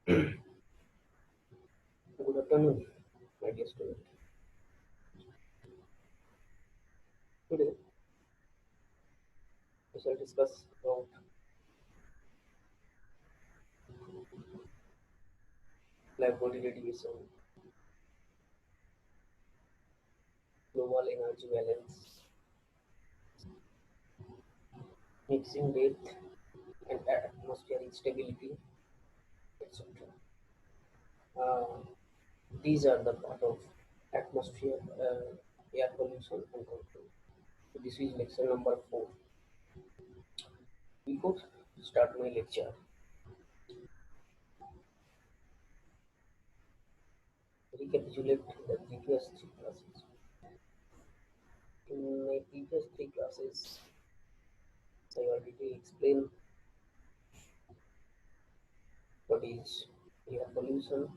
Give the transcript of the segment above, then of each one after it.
Good afternoon, my dear student. Today we shall discuss about black body radiation, global energy balance, mixing depth and atmospheric stability, etc. Uh, these are the part of atmosphere, air pollution and control. So this is lecture number 4. Before start my lecture, recapitulate the previous 3 classes. In my previous 3 classes, I already explained what is air pollution,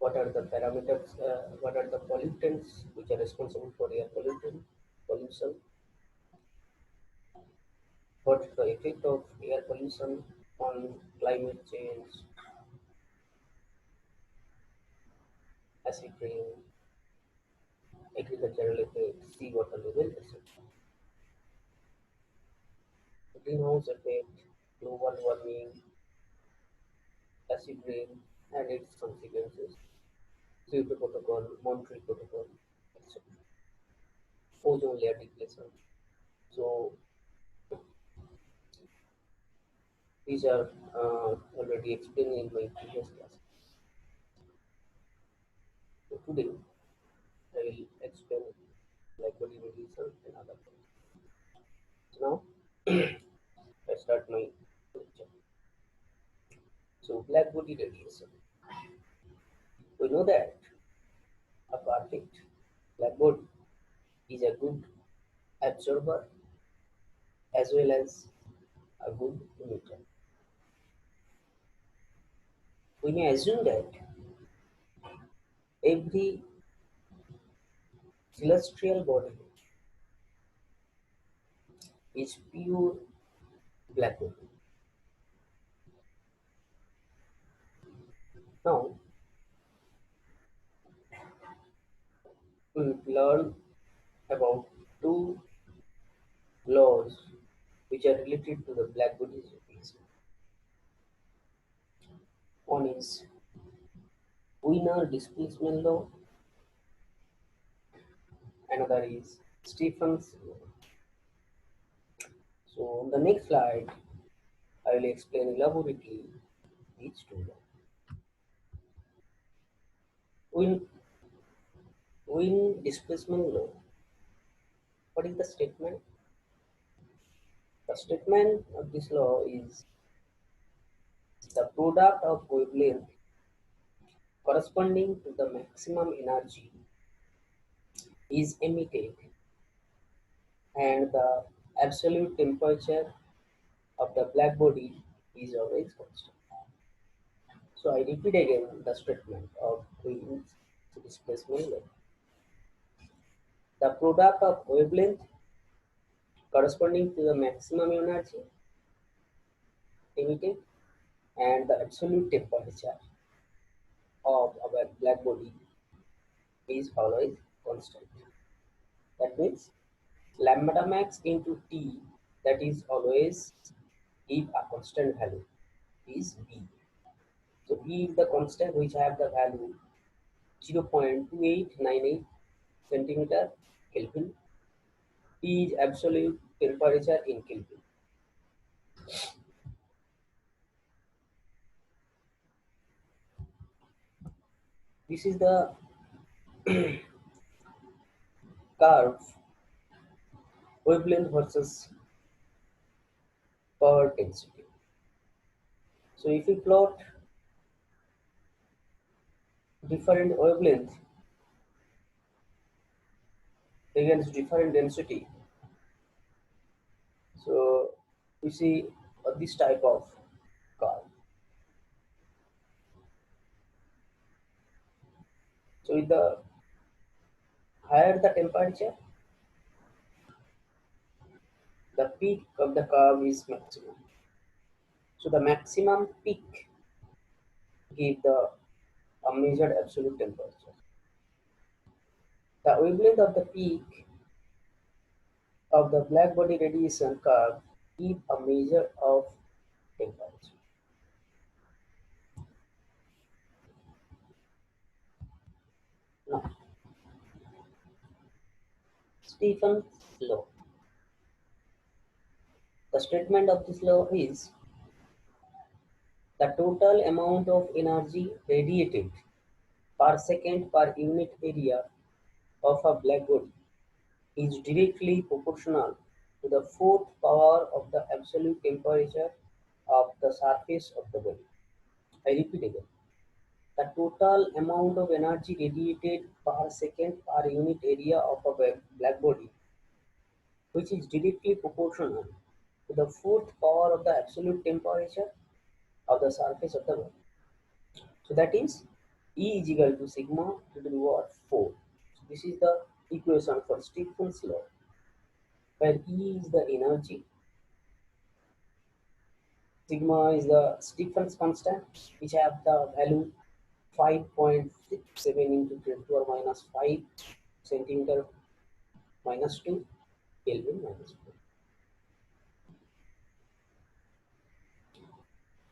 what are the parameters, what are the pollutants which are responsible for air pollution, what's the effect of air pollution on climate change, acid rain, agricultural effects, seawater level, etc. Greenhouse effect, global warming, acid rain and its consequences, Kyoto Protocol, Montreal Protocol, etc. Ozone layer depletion. So these are already explained in my previous class. So today I will explain like body radiation and other things. So now I start my lecture. So black body radiation. We know that a perfect black body is a good absorber as well as a good emitter. We may assume that every celestial body is pure black body. Now we will learn about two laws which are related to the black body's radiation. One is Wiener displacement law, another is Stephen's law. So on the next slide, I will explain elaborately each two laws. Wind, wind displacement law. What is the statement? The statement of this law is the product of wavelength corresponding to the maximum energy is emitted and the absolute temperature of the black body is always constant. So I repeat again the statement of Wind's displacement law. The product of wavelength corresponding to the maximum energy emitted and the absolute temperature of our black body is always constant. That means lambda max into T, that is always if a constant value is B. So B is the constant which have the value 0.2898 centimeter Kelvin. T is absolute temperature in Kelvin. This is the curve wavelength versus power density. So if you plot different wavelength against different density, so we see this type of curve. So with the higher the temperature, the peak of the curve is maximum. So the maximum peak give the a measured absolute temperature. The wavelength of the peak of the black body radiation curve give a measure of temperature. Now, Stephen's law. The statement of this law is the total amount of energy radiated per second per unit area of a black body is directly proportional to the fourth power of the absolute temperature of the surface of the body. I repeat again. The total amount of energy radiated per second per unit area of a black body, which is directly proportional to the fourth power of the absolute temperature of the surface of the body. So that is E is equal to sigma to the power 4. So this is the equation for Stephen's law, where E is the energy, sigma is the Stephen's constant, which have the value 5.67 into 10 to the power minus 5 centimeter minus 2 Kelvin minus 4.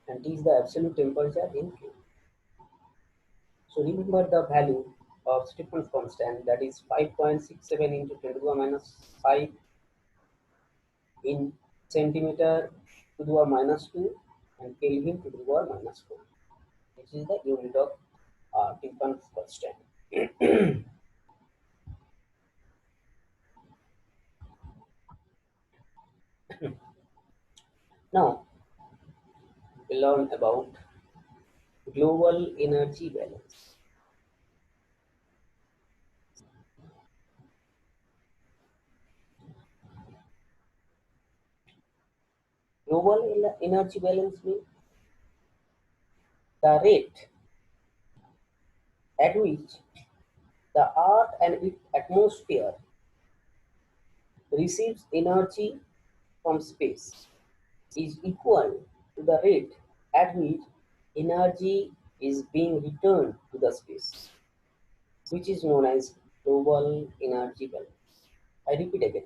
And T is the absolute temperature in K. So remember the value of Stephen's constant, that is 5.67 into 10 to the power minus 5 in centimeter to the power minus 2 and Kelvin to the power minus 4. This is the unit of Stephen's constant. Now we learn about global energy balance. Global energy balance means the rate at which the Earth and its atmosphere receives energy from space is equal to the rate at which energy is being returned to the space, which is known as global energy balance. I repeat again.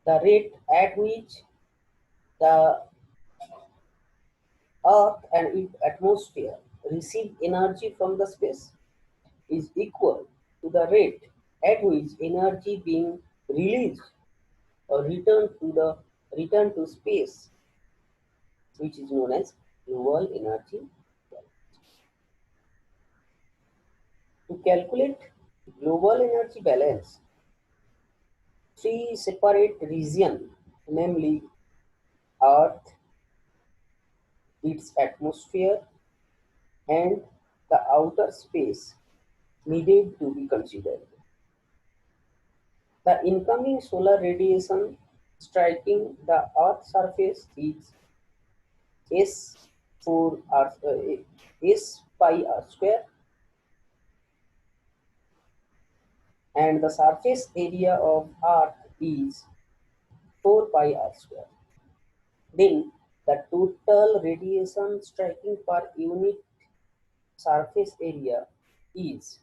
The rate at which the Earth and its atmosphere receive energy from the space is equal to the rate at which energy being released or returned to space, which is known as global energy balance. To calculate global energy balance, three separate regions, namely Earth, its atmosphere, and the outer space, needed to be considered. The incoming solar radiation striking the Earth's surface is S4 R, S pi r square, and the surface area of Earth is 4 pi r square. Then the total radiation striking per unit surface area is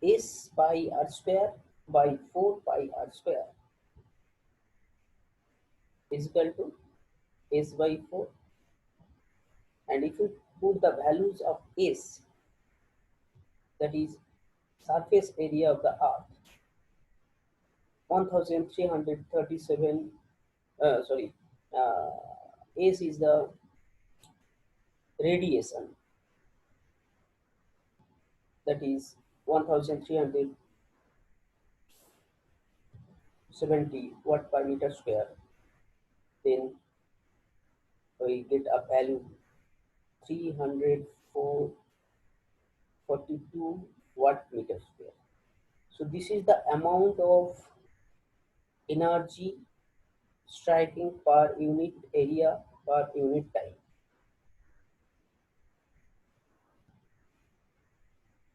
S pi r square by 4 pi r square is equal to S by 4. And if you put the values of S, that is surface area of the Earth, 1337, sorry, uh, S is the radiation, that is 1370 watt per meter square. Then we get a value 342 watt meter square. So this is the amount of energy striking per unit area per unit time.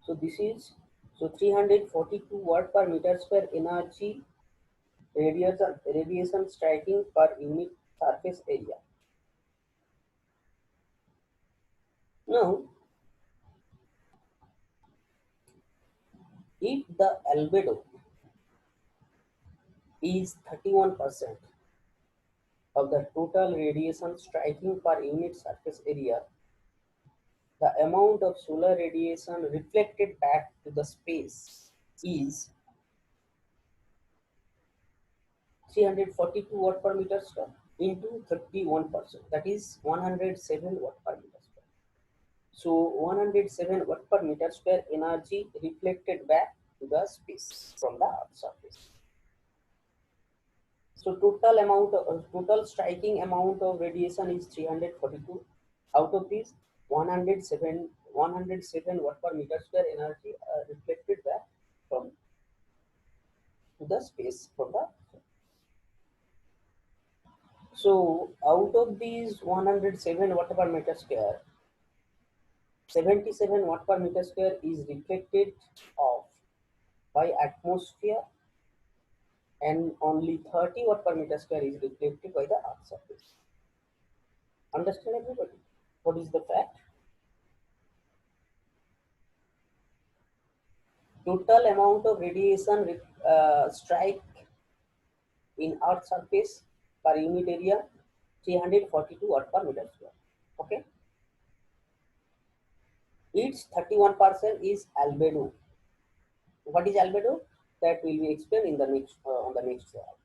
So this is 342 watt per meter square energy radiation striking per unit surface area. Now, if the albedo is 31% of the total radiation striking per unit surface area, the amount of solar radiation reflected back to the space is 342 watt per meter square into 31%, that is 107 watt per meter square. So 107 watt per meter square energy reflected back to the space from the Earth's surface. So total striking amount of radiation is 342. Out of this, 107 watt per meter square energy reflected back from to the space from the. So out of these 107 watt per meter square, 77 watt per meter square is reflected off by atmosphere, and only 30 watt per meter square is reflected by the Earth's surface. Understand everybody? What is the fact? Total amount of radiation strike in Earth's surface per unit area 342 watt per meter square. Okay. Its 31% is albedo. What is albedo? That will be explained in the next on the next slide.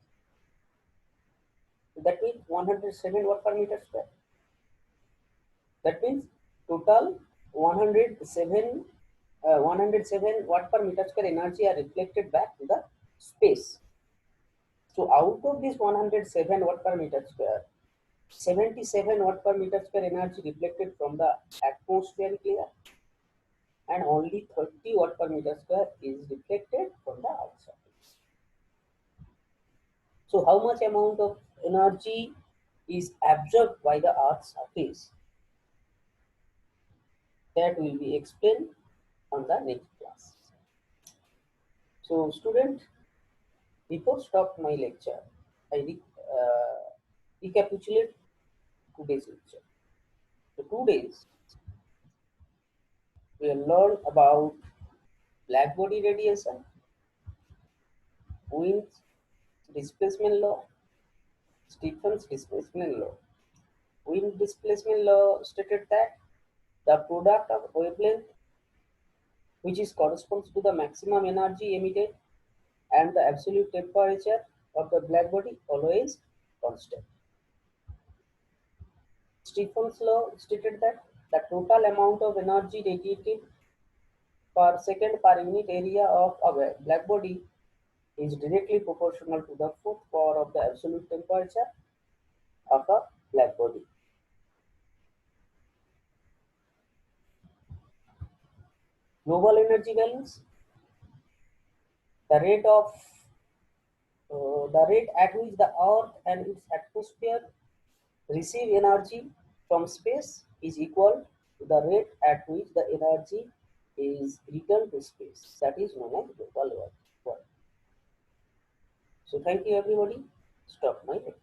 That means 107 watt per meter square. That means total 107 watt per meter square energy are reflected back to the space. So out of this 107 watt per meter square, 77 watt per meter square energy reflected from the atmospheric layer, and only 30 watt per meter square is reflected from the outside. So how much amount of energy is absorbed by the Earth's surface? That will be explained on the next class. So student, before stop my lecture, I recapitulate today's lecture. So 2 days we will learn about black body radiation, wind displacement law, Stephen's displacement law. Wind displacement law stated that the product of wavelength, which is corresponds to the maximum energy emitted, and the absolute temperature of the black body always constant. Stephen's law stated that the total amount of energy radiated per second per unit area of a black body is directly proportional to the fourth power of the absolute temperature of a black body. Global energy balance, the rate of the rate at which the Earth and its atmosphere receive energy from space is equal to the rate at which the energy is returned to space. That is known as global warming. So thank you everybody. Stop my lecture.